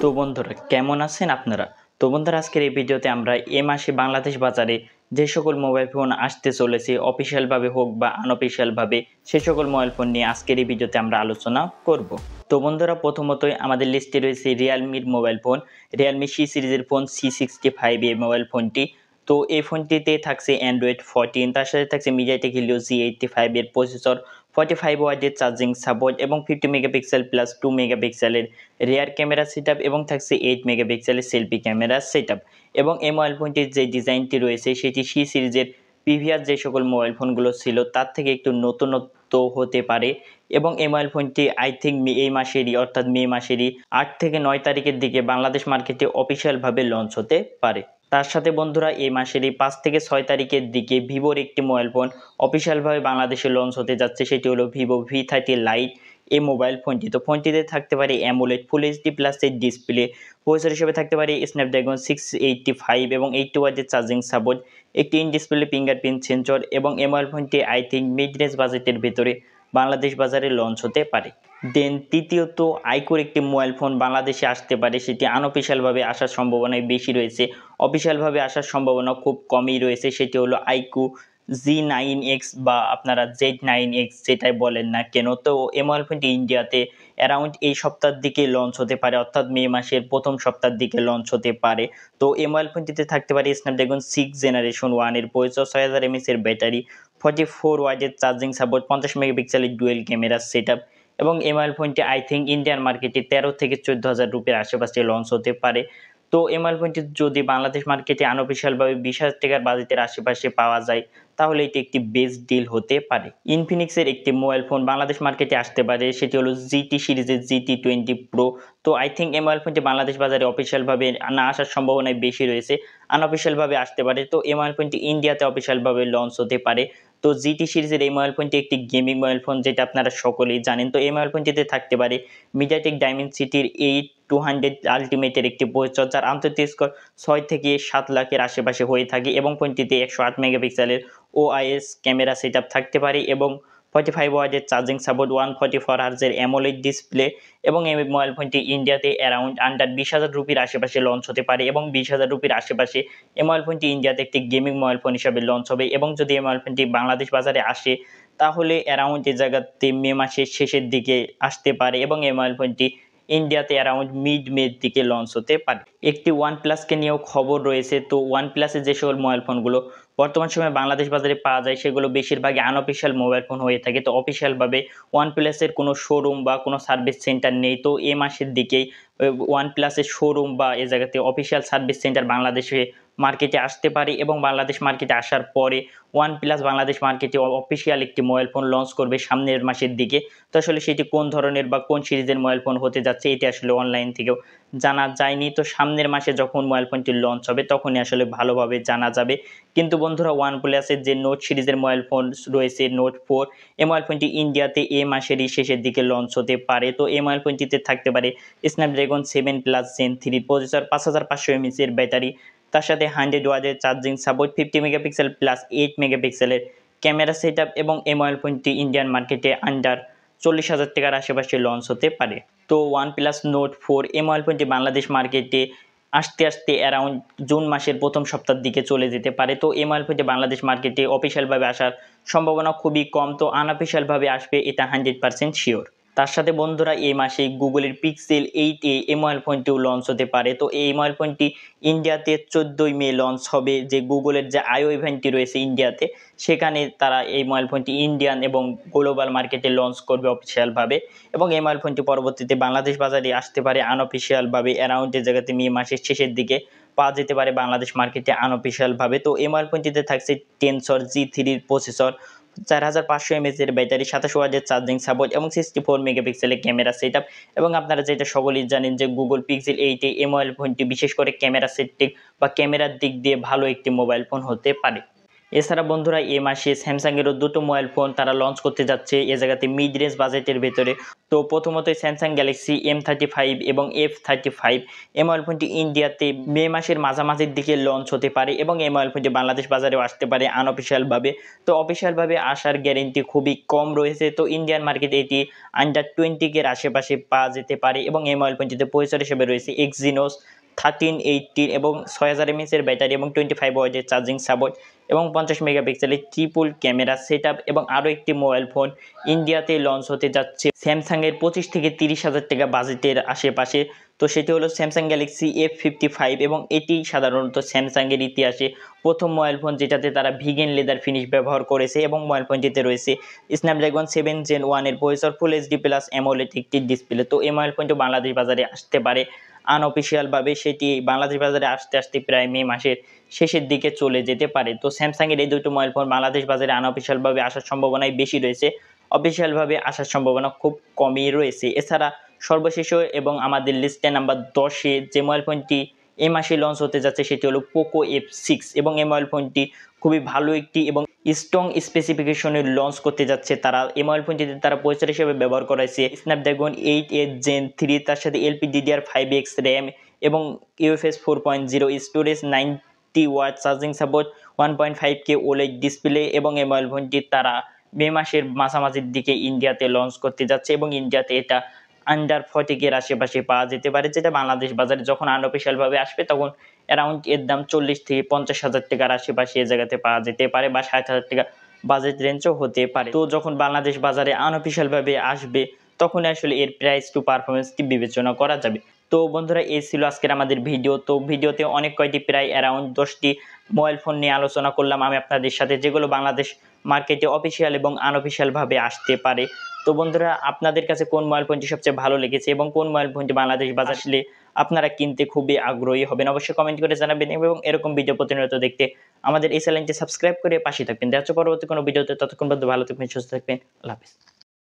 তো বন্ধুরা কেমন আছেন আপনারা? তো বন্ধুরা আজকের এই ভিডিওতে আমরা এ মাসে বাংলাদেশ বাজারে যে সকল মোবাইল ফোন আসতে চলেছে অফিসিয়াল ভাবে হোক বা আনঅফিসিয়াল ভাবে সে সকল মোবাইল ফোন নিয়ে আজকের এই ভিডিওতে আমরা আলোচনা করব। তো বন্ধুরা প্রথমতই আমাদের লিস্টে রয়েছে রিয়েলমির মোবাইল ফোন, রিয়েলমি সি সিরিজের ফোন C65 এই মোবাইল ফোনটি। তো এই ফোনটিতে থাকছে অ্যান্ড্রয়েড 14, তার সাথে থাকছে মিডিয়াটেক হিলিও G85 এর প্রসেসর, 45 ওয়াটের চার্জিং সাপোর্ট এবং 50 মেগাপিক্সেল প্লাস 2 মেগাপিক্সেলের রিয়ার ক্যামেরা সেটআপ এবং থাকছে 8 মেগাপিক্সেলের সেলফি ক্যামেরা সেটআপ। এবং এই মোবাইল ফোনটির যে ডিজাইনটি রয়েছে সেটি সি সিরিজের প্রিভিয়াস যে সকল মোবাইল ফোনগুলো ছিল তার থেকে একটু নতুনত্ব হতে পারে। এবং এই মোবাইল ফোনটি আই থিঙ্ক এই মাসেরই অর্থাৎ মে মাসেরই 8 থেকে 9 তারিখের দিকে বাংলাদেশ মার্কেটে অফিসিয়ালভাবে লঞ্চ হতে পারে। তার সাথে বন্ধুরা এই মাসেরই 5 থেকে 6 তারিখের দিকে ভিভোর একটি মোবাইল ফোন অফিসিয়ালভাবে বাংলাদেশে লঞ্চ হতে যাচ্ছে, সেটি হলো ভিভো V30 লাইট এই মোবাইল ফোনটি। তো ফোনটিতে থাকতে পারে অ্যামোলেড ফুল এইচডি প্লাসের ডিসপ্লে, প্রসেসর হিসেবে থাকতে পারে স্ন্যাপড্রাগন 685 এবং 80 ওয়াটের চার্জিং সাপোর্ট, একটি ইন ডিসপ্লে ফিঙ্গারপ্রিন্ট সেন্সর। এবং এই মোবাইল ফোনটি আই থিঙ্ক মিড রেঞ্জ বাজেটের ভেতরে বাংলাদেশ বাজারে লঞ্চ হতে পারে। দেন তৃতীয়ত আইকুর একটি মোবাইল ফোন বাংলাদেশে আসতে পারে, সেটি আনঅফিসিয়ালভাবে আসার সম্ভাবনাই বেশি রয়েছে, অফিসিয়ালভাবে আসার সম্ভাবনা খুব কমই রয়েছে। সেটি হলো আইকু Z9X বা আপনারা Z9X যেটাই বলেন না কেন। তো এই মোবাইল ফোনটি ইন্ডিয়াতে অ্যারাউন্ড এই সপ্তাহের দিকে লঞ্চ হতে পারে, অর্থাৎ মে মাসের প্রথম সপ্তাহের দিকে লঞ্চ হতে পারে। তো এই মোবাইল ফোনটিতে থাকতে পারে স্ন্যাপড্রাগন 6 জেনারেশন 1 এর প্রসেসর, 6000 mAh এর ব্যাটারি, 44 ওয়াটের চার্জিং সাপোর্ট, 50 মেগাপিক্সেলের ডুয়েল ক্যামেরা সেটআপ। এবং এই মোবাইল ফোনটি আই থিঙ্ক ইন্ডিয়ান মার্কেটে 13 থেকে 14,000 রুপির আশেপাশে লঞ্চ হতে পারে। তো এই মোবাইল ফোনটি যদি বাংলাদেশ মার্কেটে আনঅফিসিয়ালভাবে 20,000 টাকার বাজেটের আশেপাশে পাওয়া যায় তাহলে এটি একটি বেস্ট ডিল হতে পারে। ইনফিনিক্সের একটি মোবাইল ফোন বাংলাদেশ মার্কেটে আসতে পারে, সেটি হলো জিটি সিরিজের GT20 প্রো। তো আই থিঙ্ক এই মোবাইল ফোনটি বাংলাদেশ বাজারে অফিসিয়ালভাবে না আসার সম্ভাবনাই বেশি রয়েছে, আনঅফিসিয়ালভাবে আসতে পারে। তো এই মোবাইল ফোনটি ইন্ডিয়াতে অফিসিয়ালভাবে লঞ্চ হতে পারে। তো জিটি সিরিজের এই মোবাইল ফোনটি একটি গেমিং মোবাইল ফোন, যেটা আপনারা সকলেই জানেন। তো এই মোবাইল ফোনটিতে থাকতে পারে মিডিয়াটেক ডায়মেনসিটির 8200 আলটিমেটের একটি প্রসেসর, যার আন্তর্জাতিক স্কোর 6 থেকে 7 লাখের আশেপাশে হয়ে থাকে। এবং ফোনটিতে 108 মেগাপিক্সেলের OIS ক্যামেরা সেটআপ থাকতে পারে এবং 45 ওয়াটের চার্জিং সাপোর্ট, 144 হার্জের অ্যামোলেড ডিসপ্লে। এবং এই মোবাইল ফোনটি ইন্ডিয়াতে অ্যারাউন্ড আন্ডার 20,000 রুপির আশেপাশে লঞ্চ হতে পারে। এবং 20,000 রুপির আশেপাশে এই মোবাইল ফোনটি ইন্ডিয়াতে একটি গেমিং মোবাইল ফোন হিসাবে লঞ্চ হবে। এবং যদি এই মোবাইল ফোনটি বাংলাদেশ বাজারে আসে তাহলে অ্যারাউন্ড এই জায়গাতে মে মাসের শেষের দিকে আসতে পারে এবং এই মোবাইল ফোনটি ইন্ডিয়াতে অ্যারাউন্ড মিড মের দিকে লঞ্চ হতে পারে। একটি ওয়ানপ্লাসকে নিয়েও খবর রয়েছে। তো ওয়ানপ্লাসের যে সকল মোবাইল ফোনগুলো বর্তমান সময়ে বাংলাদেশ বাজারে পাওয়া যায় সেগুলো বেশিরভাগই আনঅফিসিয়াল মোবাইল ফোন হয়ে থাকে। তো অফিসিয়ালভাবে ওয়ানপ্লাসের কোনো শোরুম বা কোনো সার্ভিস সেন্টার নেই। তো এ মাসের দিকেই ওয়ানপ্লাসের শোরুম বা এ জায়গাতে অফিসিয়াল সার্ভিস সেন্টার বাংলাদেশে মার্কেটে আসতে পারে এবং বাংলাদেশ মার্কেটে আসার পরে ওয়ানপ্লাস বাংলাদেশ মার্কেটে অফিসিয়াল একটি মোবাইল ফোন লঞ্চ করবে সামনের মাসের দিকে। তো আসলে সেটি কোন ধরনের বা কোন সিরিজের মোবাইল ফোন হতে যাচ্ছে এটি আসলে অনলাইন থেকেও জানা যায়নি। তো সামনের মাসে যখন মোবাইল ফোনটি লঞ্চ হবে তখনই আসলে ভালোভাবে জানা যাবে। কিন্তু বন্ধুরা ওয়ানপ্লাসের যে নোট সিরিজের মোবাইল ফোন রয়েছে নোট 4, এই মোবাইল ফোনটি ইন্ডিয়াতে এ মাসেরই শেষের দিকে লঞ্চ হতে পারে। তো এই মোবাইল ফোনটিতে থাকতে পারে Snapdragon 7 plus gen 3 processor, 5500 mAh এর ব্যাটারি, তার সাথে 100 ওয়াটের চার্জিং সাপোর্ট, 50 মেগাপিক্সেল প্লাস 8 মেগাপিক্সেলের ক্যামেরা সেটআপ। এবং এই মোবাইল ফোনটি ইন্ডিয়ান মার্কেটে আন্ডার 40,000 টাকার আশেপাশে লঞ্চ হতে পারে। তো ওয়ানপ্লাস নোট 4 এই মোবাইল ফোনটি বাংলাদেশ মার্কেটে আসতে আসতে অ্যারাউন্ড জুন মাসের প্রথম সপ্তাহের দিকে চলে যেতে পারে। তো এই মোবাইল ফোনটি বাংলাদেশ মার্কেটে অফিসিয়ালভাবে আসার সম্ভাবনা খুবই কম, তো আনঅফিসিয়ালভাবে আসবে এটা 100% শিওর। তার সাথে বন্ধুরা এই মাসে গুগলের পিক্সেল 8a এই মোবাইল ফোনটিও লঞ্চ হতে পারে। তো এই মোবাইল ফোনটি ইন্ডিয়াতে 14ই মে লঞ্চ হবে, যে গুগলের যে আইও ইভেন্টটি রয়েছে ইন্ডিয়াতে সেখানে তারা এই মোবাইল ফোনটি ইন্ডিয়ান এবং গ্লোবাল মার্কেটে লঞ্চ করবে অফিসিয়ালভাবে। এবং এই মোবাইল ফোনটি পরবর্তীতে বাংলাদেশ বাজারে আসতে পারে আনঅফিসিয়ালভাবে অ্যারাউন্ড এই জায়গাতে মে মাসের শেষের দিকে পাওয়া যেতে পারে বাংলাদেশ মার্কেটে আনঅফিসিয়ালভাবে। তো এই মোবাইল ফোনটিতে থাকছে টেনসর G3 প্রসেসর, 4500 mAh এর ব্যাটারি, 27 ওয়াটের চার্জিং সাপোর্ট এবং 64 মেগাপিক্সেলের ক্যামেরা সেটআপ। এবং আপনারা যেটা সকলেই জানেন যে গুগল পিক্সেল 8 এই মোবাইল ফোনটি বিশেষ করে ক্যামেরা সেটটি বা ক্যামেরার দিক দিয়ে ভালো একটি মোবাইল ফোন হতে পারে। এছাড়া বন্ধুরা এই মাসে স্যামসাংয়েরও দুটো মোবাইল ফোন তারা লঞ্চ করতে যাচ্ছে এ জায়গাতে মিড রেঞ্জ বাজেটের ভেতরে। তো প্রথমতই স্যামসাং গ্যালাক্সি M35 এবং F35। এই মোবাইল ফোনটি ইন্ডিয়াতে মে মাসের মাঝামাঝির দিকে লঞ্চ হতে পারে এবং এই মোবাইল ফোনটি বাংলাদেশ বাজারেও আসতে পারে আনঅফিসিয়ালভাবে। তো অফিসিয়ালভাবে আসার গ্যারেন্টি খুবই কম রয়েছে। তো ইন্ডিয়ান মার্কেটে এটি আন্ডার 20K-র আশেপাশে পাওয়া যেতে পারে এবং এই মোবাইল ফোনটিতে প্রসেসর হিসেবে রয়েছে Exynos 1380 এবং 6000 mAh এর ব্যাটারি এবং 25 ওয়াটের চার্জিং সাপোর্ট এবং 50 মেগাপিক্সেলের ট্রিপল ক্যামেরা সেটআপ। এবং আরও একটি মোবাইল ফোন ইন্ডিয়াতে লঞ্চ হতে যাচ্ছে স্যামসাংয়ের 25 থেকে 30,000 টাকা বাজেটের আশেপাশে। তো সেটি হলো স্যামসাং গ্যালাক্সি F55 এবং এটি সাধারণত স্যামসাংয়ের ইতিহাসে প্রথম মোবাইল ফোন যেটাতে তারা ভিগেন লেদার ফিনিশ ব্যবহার করেছে এবং মোবাইল ফোনটিতে রয়েছে স্ন্যাপড্রাগন 7 Gen 1 এর processor, full HD plus AMOLED একটি ডিসপ্লে। তো এই মোবাইল ফোনটি বাংলাদেশ বাজারে আসতে পারে আনঅফিসিয়ালভাবে, সেটি বাংলাদেশ বাজারে আসতে আসতে প্রায় মে মাসের শেষের দিকে চলে যেতে পারে। তো স্যামসাংয়ের এই দুটো মোবাইল ফোন বাংলাদেশ বাজারে আনঅফিসিয়ালভাবে আসার সম্ভাবনাই বেশি রয়েছে, অফিসিয়ালভাবে আসার সম্ভাবনা খুব কমই রয়েছে। এছাড়া সর্বশেষ এবং আমাদের লিস্টে নাম্বার 10-এ যে মোবাইল ফোনটি এই মাসে লঞ্চ হতে যাচ্ছে সেটি হলো পোকো F6 এবং এই মোবাইল ফোনটি খুবই ভালো একটি এবং স্ট্রং স্পেসিফিকেশনে লঞ্চ করতে যাচ্ছে তারা। এই মোবাইল ফোনটিতে তারা প্রসেসর হিসেবে ব্যবহার করেছে স্ন্যাপড্রাগন 8 Gen 3, তার সাথে LPDDR5X র্যাম এবং UFS 4.0 storage, 90 watt charging support, 1.5K OLED display. এবং এই মোবাইল ফোনটি তারা মে মাসের মাঝামাঝির দিকে ইন্ডিয়াতে লঞ্চ করতে যাচ্ছে এবং ইন্ডিয়াতে এটা আন্ডার 40K-র আশেপাশে পাওয়া যেতে পারে, যেটা বাংলাদেশ বাজারে যখন আনঅফিসিয়ালভাবে আসবে তখন অ্যারাউন্ড এর দাম 40 থেকে 50,000 টাকার আশেপাশে এই জায়গাতে পাওয়া যেতে পারে বা 60,000 টাকা বাজেট রেঞ্জও হতে পারে। তো যখন বাংলাদেশ বাজারে আনঅফিসিয়ালভাবে আসবে তখন আসলে এর প্রাইস টু পারফরমেন্সটি বিবেচনা করা যাবে। তো বন্ধুরা এই ছিল আজকের আমাদের ভিডিও। তো ভিডিওতে অনেক কয়টি প্রায় অ্যারাউন্ড 10টি মোবাইল ফোন নিয়ে আলোচনা করলাম আমি আপনাদের সাথে, যেগুলো বাংলাদেশ মার্কেটে অফিসিয়াল এবং আনঅফিসিয়ালভাবে আসতে পারে। তো বন্ধুরা আপনাদের কাছে কোন মোবাইল ফোনটি সবচেয়ে ভালো লেগেছে এবং কোন মোবাইল ফোনটি বাংলাদেশ বাজারে আসলে আপনারা কিনতে খুবই আগ্রহী হবেন অবশ্যই কমেন্ট করে জানাবেন এবং এরকম ভিডিও প্রতিনিয়ত দেখতে আমাদের এই চ্যানেলটি সাবস্ক্রাইব করে পাশে থাকবেন। দেখা হচ্ছে পরবর্তী কোনো ভিডিওতে, ততক্ষণ পর্যন্ত ভালো থাকবেন, সুস্থ থাকবেন, আল্লাহ হাফেজ।